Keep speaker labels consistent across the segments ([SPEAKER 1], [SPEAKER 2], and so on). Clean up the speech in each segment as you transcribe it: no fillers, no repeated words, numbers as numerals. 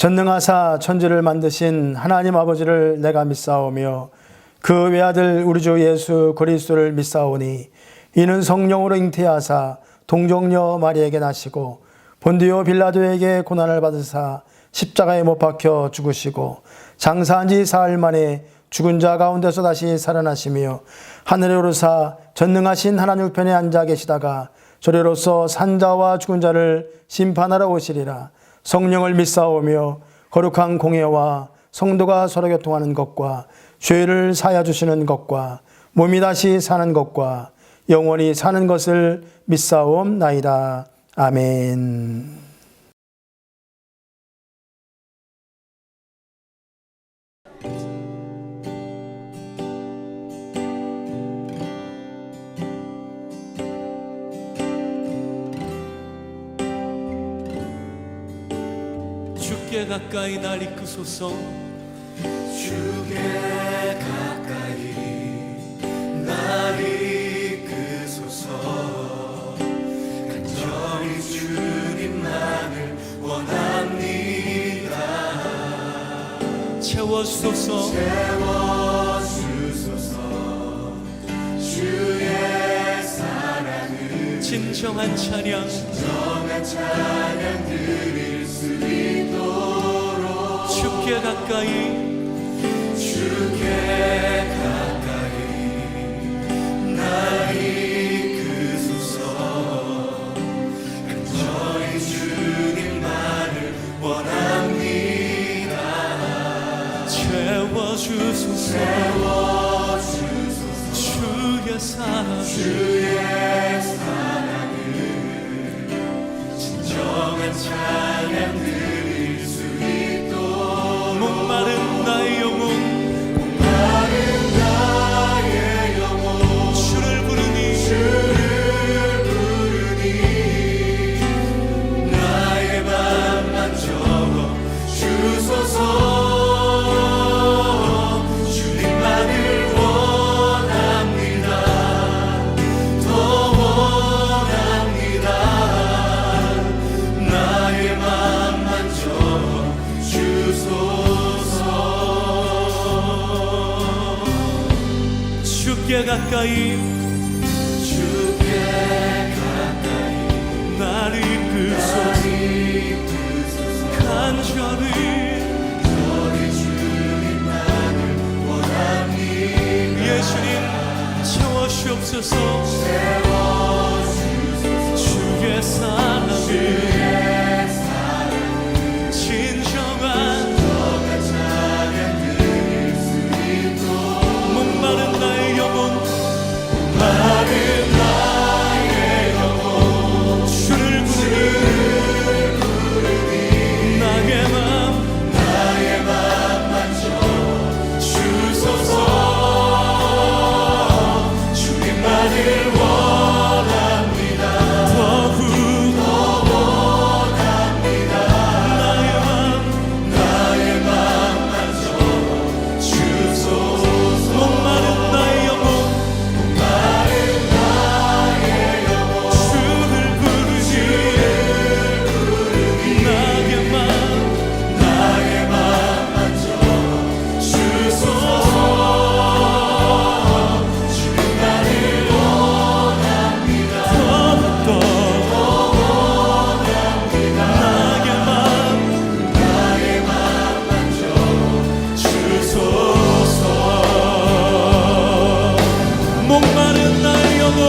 [SPEAKER 1] 전능하사 천지를 만드신 하나님 아버지를 내가 믿사오며 그 외아들 우리 주 예수 그리스도를 믿사오니 이는 성령으로 잉태하사 동정녀 마리에게 나시고 본디오 빌라도에게 고난을 받으사 십자가에 못 박혀 죽으시고 장사한 지 사흘 만에 죽은 자 가운데서 다시 살아나시며 하늘에 오르사 전능하신 하나님 우편에 앉아 계시다가 저리로서 산자와 죽은 자를 심판하러 오시리라. 성령을 믿사오며 거룩한 공예와 성도가 서로 교통하는 것과 죄를 사하여 주시는 것과 몸이 다시 사는 것과 영원히 사는 것을 믿사옵나이다. 아멘.
[SPEAKER 2] 주께 가까이 날 이끄소서.
[SPEAKER 3] 주께 가까이 날 이끄소서. 간절히 주님만을 원합니다.
[SPEAKER 2] 채워주소서.
[SPEAKER 3] 채워주소서. 주의 사랑을
[SPEAKER 2] 진정한 찬양
[SPEAKER 3] 드릴 수 있도록
[SPEAKER 2] 주께 가까이
[SPEAKER 3] 날 이끄소서. 간절히 주님만을 원합니다.
[SPEAKER 2] 채워주소서. 주의 사랑을
[SPEAKER 3] 진정한 찬양 드릴 수 있도록
[SPEAKER 2] 목마른 나의 영혼 주를 부르니
[SPEAKER 3] 나의 맘만 적어 주소서. 주님만을 원합니다. 더 원합니다. 나의 맘만 적어 주소서.
[SPEAKER 2] 주께 가까이 날 이끄소서. 간절히 예수님 채워주옵소서. 주의 사랑을 진정한 목마른 나의 영혼 주를 부르니 나의 맘만
[SPEAKER 3] 주소서. 주님만을 원합니다.
[SPEAKER 2] 더욱
[SPEAKER 3] 나의 맘만 적어 주소서.
[SPEAKER 2] 목마른 나의 영혼 주를 부르니 나의
[SPEAKER 3] 맘만 적어 주소서. 주님만을 원합니다.
[SPEAKER 2] 더욱더 나의
[SPEAKER 3] 맘만 적어 주소서.
[SPEAKER 2] 목마른 나의 영혼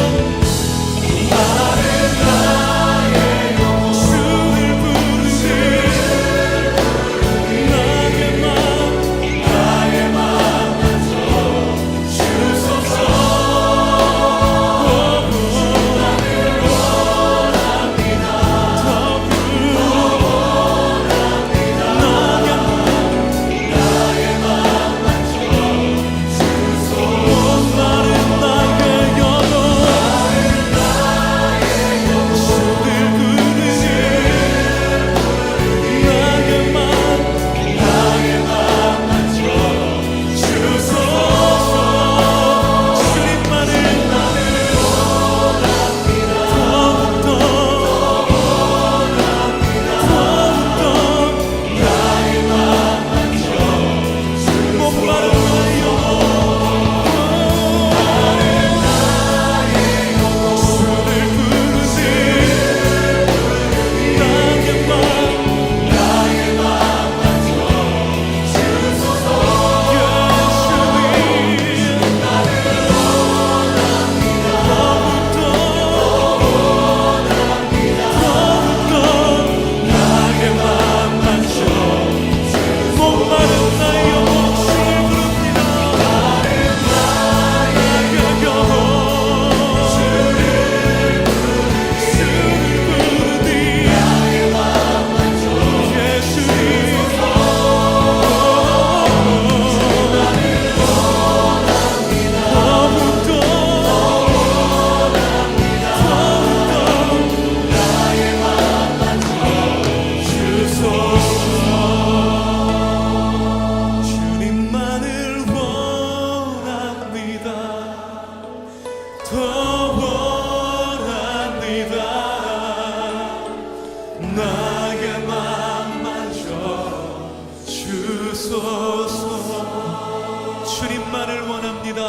[SPEAKER 2] 주를 부르니 나의
[SPEAKER 3] 맘만 적어 주소서.
[SPEAKER 2] 목마른 나의 영혼 원합니다. 나의 맘마저 주소서. 주님만을 원합니다.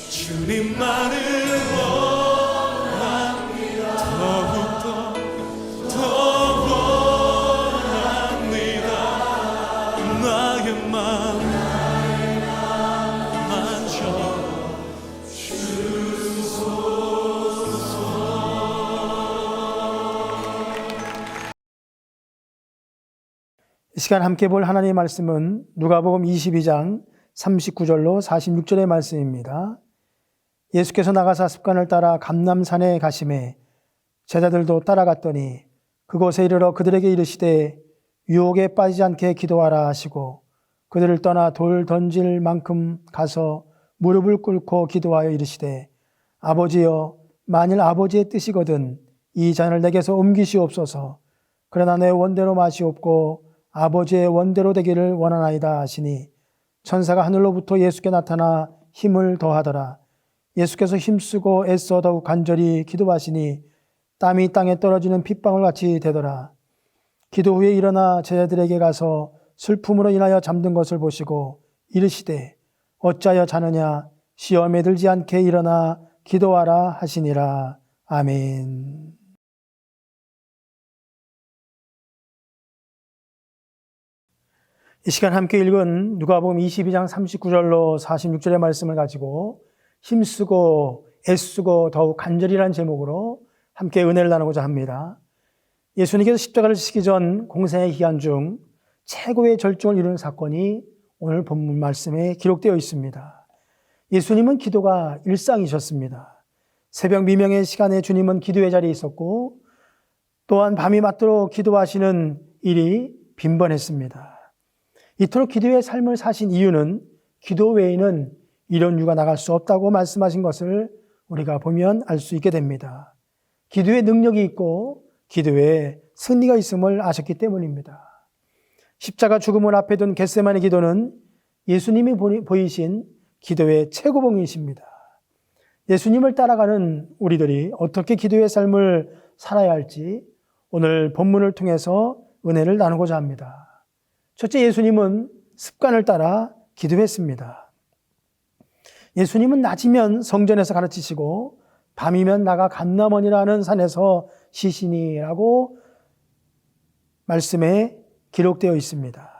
[SPEAKER 2] 주님만을 원합니다. 더욱더 원합니다. 나의 맘마저
[SPEAKER 1] 이 시간 함께 볼 하나님의 말씀은 누가복음 22장 39절로 46절의 말씀입니다. 예수께서 나가사 습관을 따라 감람산에 가시매 제자들도 따라갔더니 그곳에 이르러 그들에게 이르시되 유혹에 빠지지 않게 기도하라 하시고 그들을 떠나 돌 던질 만큼 가서 무릎을 꿇고 기도하여 이르시되 아버지여 만일 아버지의 뜻이거든 이 잔을 내게서 옮기시옵소서. 그러나 내 원대로 마시옵고 아버지의 원대로 되기를 원하나이다 하시니 천사가 하늘로부터 예수께 나타나 힘을 더하더라. 예수께서 힘쓰고 애써 더욱 간절히 기도하시니 땀이 땅에 떨어지는 핏방울 같이 되더라. 기도 후에 일어나 제자들에게 가서 슬픔으로 인하여 잠든 것을 보시고 이르시되 어찌하여 자느냐 시험에 들지 않게 일어나 기도하라 하시니라. 아멘. 이 시간 함께 읽은 누가복음 22장 39절로 46절의 말씀을 가지고 힘쓰고 애쓰고 더욱 간절히라는 제목으로 함께 은혜를 나누고자 합니다. 예수님께서 십자가를 지시기 전 공생의 기간 중 최고의 절정을 이루는 사건이 오늘 본문 말씀에 기록되어 있습니다. 예수님은 기도가 일상이셨습니다. 새벽 미명의 시간에 주님은 기도의 자리에 있었고 또한 밤이 맞도록 기도하시는 일이 빈번했습니다. 이토록 기도의 삶을 사신 이유는 기도 외에는 이런 이유가 나갈 수 없다고 말씀하신 것을 우리가 보면 알 수 있게 됩니다. 기도의 능력이 있고 기도에 승리가 있음을 아셨기 때문입니다. 십자가 죽음을 앞에 둔 겟세마네 기도는 예수님이 보이신 기도의 최고봉이십니다. 예수님을 따라가는 우리들이 어떻게 기도의 삶을 살아야 할지 오늘 본문을 통해서 은혜를 나누고자 합니다. 첫째, 예수님은 습관을 따라 기도했습니다. 예수님은 낮이면 성전에서 가르치시고 밤이면 나가 감람원이라는 산에서 쉬시니라고 말씀에 기록되어 있습니다.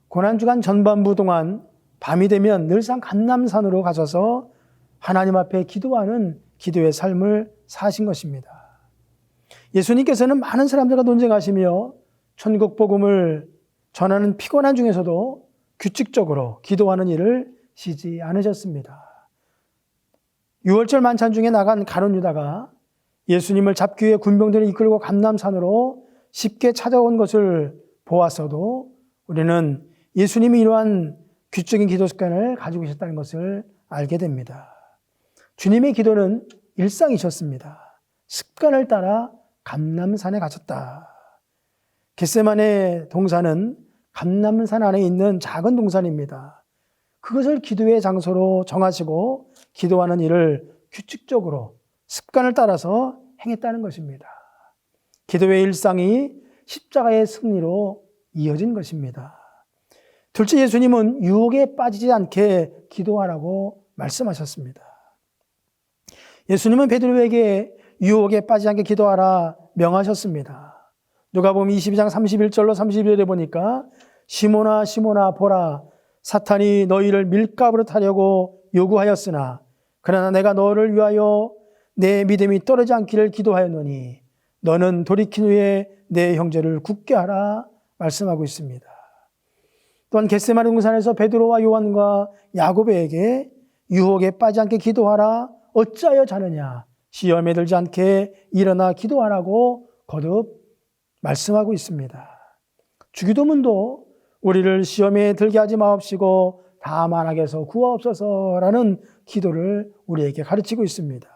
[SPEAKER 1] 고난주간 전반부 동안 밤이 되면 늘상 감람산으로 가셔서 하나님 앞에 기도하는 기도의 삶을 사신 것입니다. 예수님께서는 많은 사람들과 논쟁하시며 천국 복음을 전하는 피곤한 중에서도 규칙적으로 기도하는 일을 쉬지 않으셨습니다. 6월절 만찬 중에 나간 가룟 유다가 예수님을 잡기 위해 군병들을 이끌고 감람산으로 쉽게 찾아온 것을 보았어도 우리는 예수님이 이러한 규칙적인 기도 습관을 가지고 계셨다는 것을 알게 됩니다. 주님의 기도는 일상이셨습니다. 습관을 따라 감람산에 가셨다. 겟세마네 동산은 감람산 안에 있는 작은 동산입니다. 그것을 기도의 장소로 정하시고 기도하는 일을 규칙적으로 습관을 따라서 행했다는 것입니다. 기도의 일상이 십자가의 승리로 이어진 것입니다. 둘째, 예수님은 유혹에 빠지지 않게 기도하라고 말씀하셨습니다. 예수님은 베드로에게 유혹에 빠지지 않게 기도하라 명하셨습니다. 누가복음 22장 31절로 32절에 보니까 시몬아 시몬아 보라 사탄이 너희를 밀가부로 타려고 요구하였으나 그러나 내가 너를 위하여 내 믿음이 떨어지지 않기를 기도하였노니 너는 돌이킨 후에 내 형제를 굳게 하라 말씀하고 있습니다. 또한 겟세마네 동산에서 베드로와 요한과 야고보에게 유혹에 빠지지 않게 기도하라 어찌하여 자느냐 시험에 들지 않게 일어나 기도하라고 거듭 말씀하고 있습니다. 주기도문도 우리를 시험에 들게 하지 마옵시고 다만 악에서 구하옵소서라는 기도를 우리에게 가르치고 있습니다.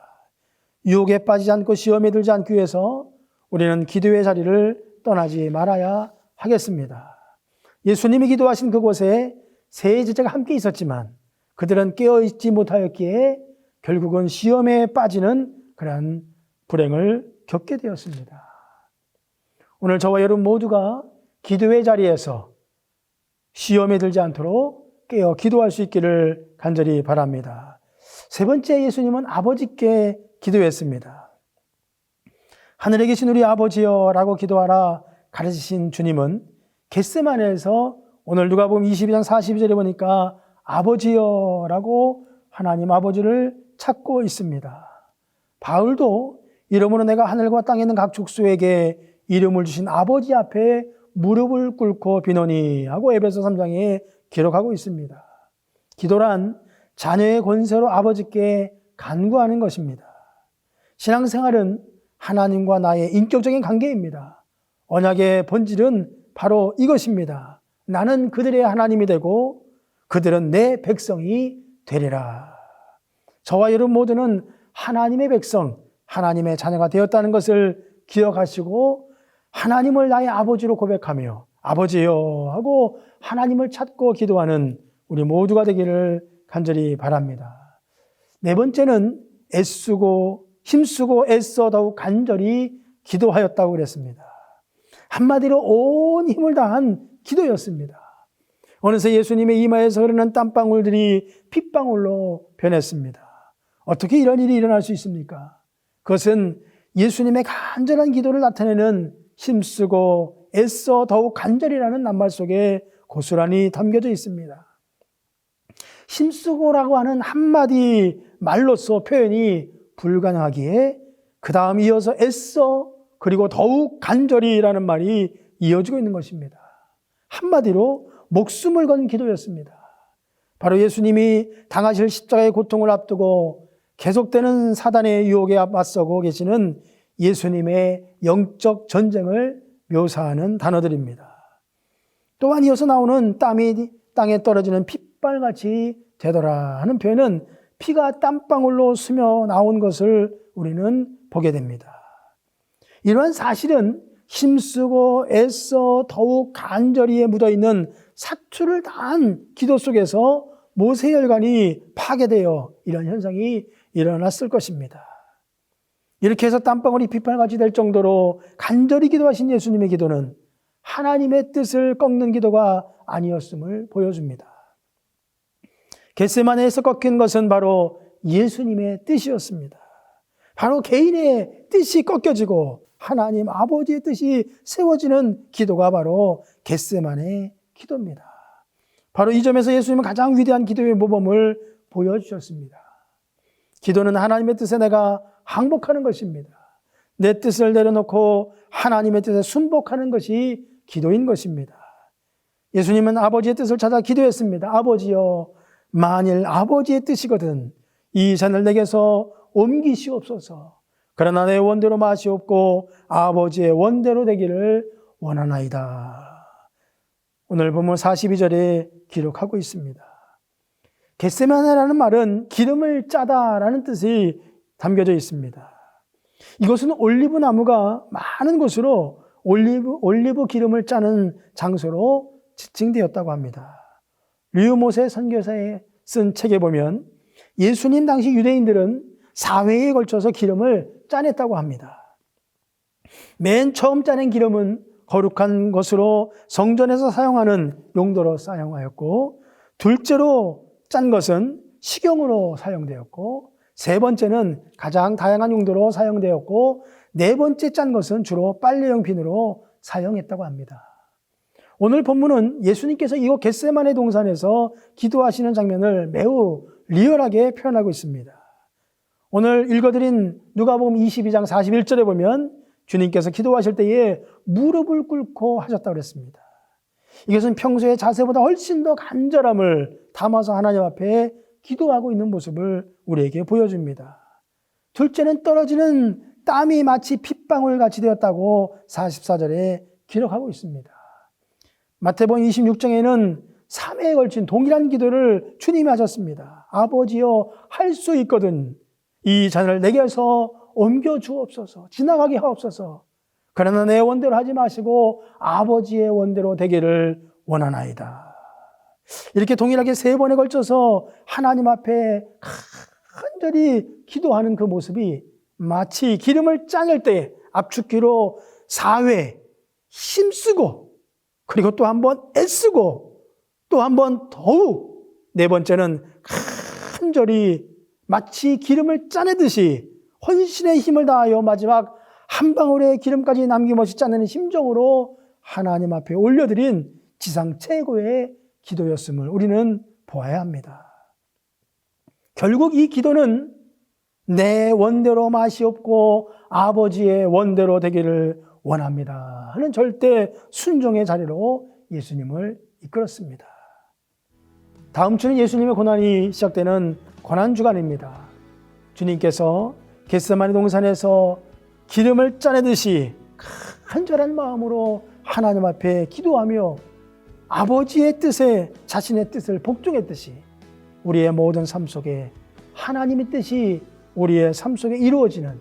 [SPEAKER 1] 유혹에 빠지지 않고 시험에 들지 않기 위해서 우리는 기도의 자리를 떠나지 말아야 하겠습니다. 예수님이 기도하신 그곳에 세 제자가 함께 있었지만 그들은 깨어있지 못하였기에 결국은 시험에 빠지는 그러한 불행을 겪게 되었습니다. 오늘 저와 여러분 모두가 기도의 자리에서 시험에 들지 않도록 깨어 기도할 수 있기를 간절히 바랍니다. 세 번째, 예수님은 아버지께 기도했습니다. 하늘에 계신 우리 아버지여 라고 기도하라 가르치신 주님은 겟세마네에서 오늘 누가복음 22장 42절에 보니까 아버지여 라고 하나님 아버지를 찾고 있습니다. 바울도 이러므로 내가 하늘과 땅에 있는 각 족속에게 이름을 주신 아버지 앞에 무릎을 꿇고 비노니 하고 에베소 3장에 기록하고 있습니다. 기도란 자녀의 권세로 아버지께 간구하는 것입니다. 신앙생활은 하나님과 나의 인격적인 관계입니다. 언약의 본질은 바로 이것입니다. 나는 그들의 하나님이 되고 그들은 내 백성이 되리라. 저와 여러분 모두는 하나님의 백성, 하나님의 자녀가 되었다는 것을 기억하시고 하나님을 나의 아버지로 고백하며 아버지여 하고 하나님을 찾고 기도하는 우리 모두가 되기를 간절히 바랍니다. 네 번째는 힘쓰고 애써 더욱 간절히 기도하였다고 그랬습니다. 한마디로 온 힘을 다한 기도였습니다. 어느새 예수님의 이마에서 흐르는 땀방울들이 핏방울로 변했습니다. 어떻게 이런 일이 일어날 수 있습니까? 그것은 예수님의 간절한 기도를 나타내는 힘쓰고 애써 더욱 간절이라는 낱말 속에 고스란히 담겨져 있습니다. 힘쓰고라고 하는 한마디 말로서 표현이 불가능하기에 그 다음 이어서 애써 그리고 더욱 간절히라는 말이 이어지고 있는 것입니다. 한마디로 목숨을 건 기도였습니다. 바로 예수님이 당하실 십자가의 고통을 앞두고 계속되는 사단의 유혹에 맞서고 계시는 예수님의 영적 전쟁을 묘사하는 단어들입니다. 또한 이어서 나오는 땀이 땅에 떨어지는 핏발같이 되더라 하는 표현은 피가 땀방울로 스며 나온 것을 우리는 보게 됩니다. 이러한 사실은 힘쓰고 애써 더욱 간절히에 묻어있는 사투를 다한 기도 속에서 모세혈관이 파괴되어 이런 현상이 일어났을 것입니다. 이렇게 해서 땀방울이 핏발같이 될 정도로 간절히 기도하신 예수님의 기도는 하나님의 뜻을 꺾는 기도가 아니었음을 보여줍니다. 겟세마네에서 꺾인 것은 바로 예수님의 뜻이었습니다. 바로 개인의 뜻이 꺾여지고 하나님 아버지의 뜻이 세워지는 기도가 바로 겟세마네 기도입니다. 바로 이 점에서 예수님은 가장 위대한 기도의 모범을 보여주셨습니다. 기도는 하나님의 뜻에 내가 항복하는 것입니다. 내 뜻을 내려놓고 하나님의 뜻에 순복하는 것이 기도인 것입니다. 예수님은 아버지의 뜻을 찾아 기도했습니다. 아버지여, 만일 아버지의 뜻이거든 이 잔을 내게서 옮기시옵소서. 그러나 내 원대로 마시옵고 아버지의 원대로 되기를 원하나이다. 오늘 본문 42절에 기록하고 있습니다. 겟세마네라는 말은 기름을 짜다라는 뜻이 담겨져 있습니다. 이것은 올리브 나무가 많은 곳으로 올리브 기름을 짜는 장소로 지칭되었다고 합니다. 류모세 선교사에 쓴 책에 보면 예수님 당시 유대인들은 4회에 걸쳐서 기름을 짜냈다고 합니다. 맨 처음 짜낸 기름은 거룩한 것으로 성전에서 사용하는 용도로 사용하였고, 둘째로 짠 것은 식용으로 사용되었고, 세 번째는 가장 다양한 용도로 사용되었고, 네 번째 짠 것은 주로 빨래용 비누로 사용했다고 합니다. 오늘 본문은 예수님께서 이곳 겟세마네 동산에서 기도하시는 장면을 매우 리얼하게 표현하고 있습니다. 오늘 읽어드린 누가복음 22장 41절에 보면 주님께서 기도하실 때에 무릎을 꿇고 하셨다고 그랬습니다. 이것은 평소의 자세보다 훨씬 더 간절함을 담아서 하나님 앞에 기도하고 있는 모습을 우리에게 보여줍니다. 둘째는 떨어지는 땀이 마치 핏방울 같이 되었다고 44절에 기록하고 있습니다. 마태복음 26장에는 3회에 걸친 동일한 기도를 주님이 하셨습니다. 아버지여, 할 수 있거든 이 잔을 내게서 옮겨 주옵소서, 지나가게 하옵소서. 그러나 내 원대로 하지 마시고 아버지의 원대로 되기를 원하나이다. 이렇게 동일하게 3번에 걸쳐서 하나님 앞에 간절히 기도하는 그 모습이 마치 기름을 짜낼 때 압축기로 4회 힘쓰고, 그리고 또 한 번 애쓰고, 또 한 번 더욱, 네 번째는 간절히 마치 기름을 짜내듯이 헌신의 힘을 다하여 마지막 한 방울의 기름까지 남김없이 짜내는 심정으로 하나님 앞에 올려드린 지상 최고의 기도였음을 우리는 보아야 합니다. 결국 이 기도는 내 원대로 맛이 없고 아버지의 원대로 되기를 원합니다 하는 절대 순종의 자리로 예수님을 이끌었습니다. 다음 주는 예수님의 고난이 시작되는 고난주간입니다. 주님께서 겟세마네 동산에서 기름을 짜내듯이 간절한 마음으로 하나님 앞에 기도하며 아버지의 뜻에 자신의 뜻을 복종했듯이 우리의 모든 삶 속에 하나님의 뜻이 우리의 삶 속에 이루어지는,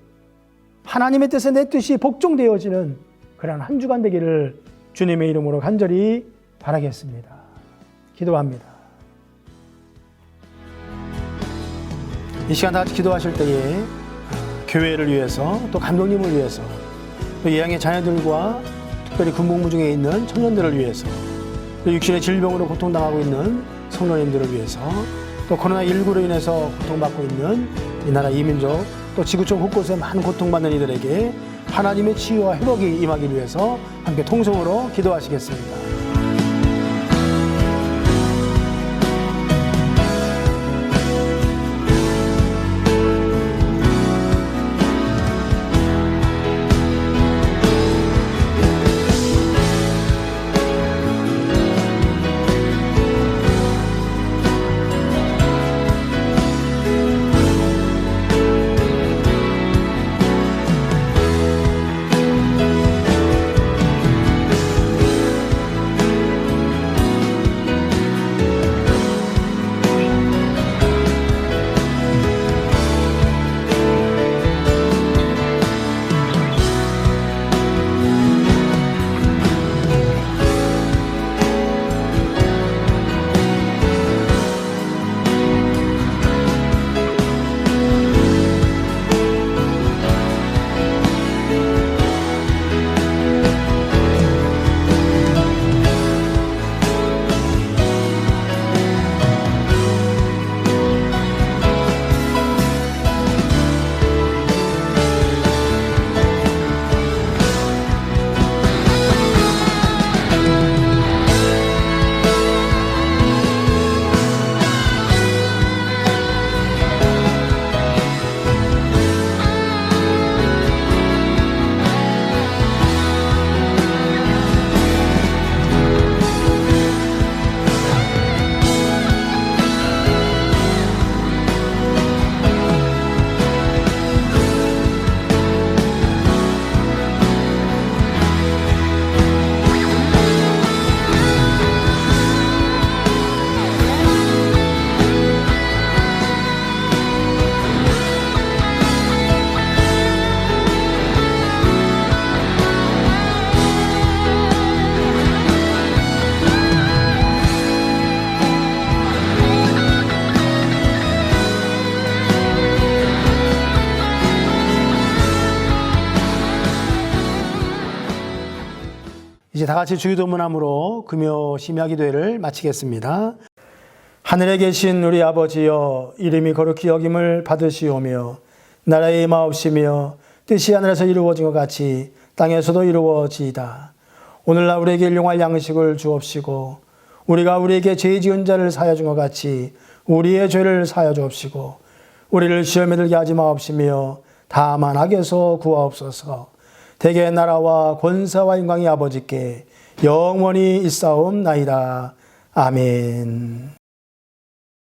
[SPEAKER 1] 하나님의 뜻에 내 뜻이 복종되어지는 그런 한 주간 되기를 주님의 이름으로 간절히 바라겠습니다. 기도합니다. 이 시간 다 같이 기도하실 때에 교회를 위해서, 또 감독님을 위해서, 또 예양의 자녀들과 특별히 군복무 중에 있는 청년들을 위해서, 또 육신의 질병으로 고통당하고 있는 성도님들을 위해서, 또 코로나19로 인해서 고통받고 있는 이 나라 이민족, 또 지구촌 곳곳에 많은 고통받는 이들에게 하나님의 치유와 회복이 임하기 위해서 함께 통성으로 기도하시겠습니다. 이제 다 같이 주기도문함으로 금요 심야기도회를 마치겠습니다. 하늘에 계신 우리 아버지여, 이름이 거룩히 여김을 받으시오며 나라의 임하옵시며 뜻이 하늘에서 이루어진 것 같이 땅에서도 이루어지이다. 오늘날 우리에게 일용할 양식을 주옵시고 우리가 우리에게 죄 지은 자를 사하여 준 것 같이 우리의 죄를 사하여 주옵시고 우리를 시험에 들게 하지 마옵시며 다만 악에서 구하옵소서. 대개 나라와 권세와 영광이 아버지께 영원히 있사옵나이다. 아멘.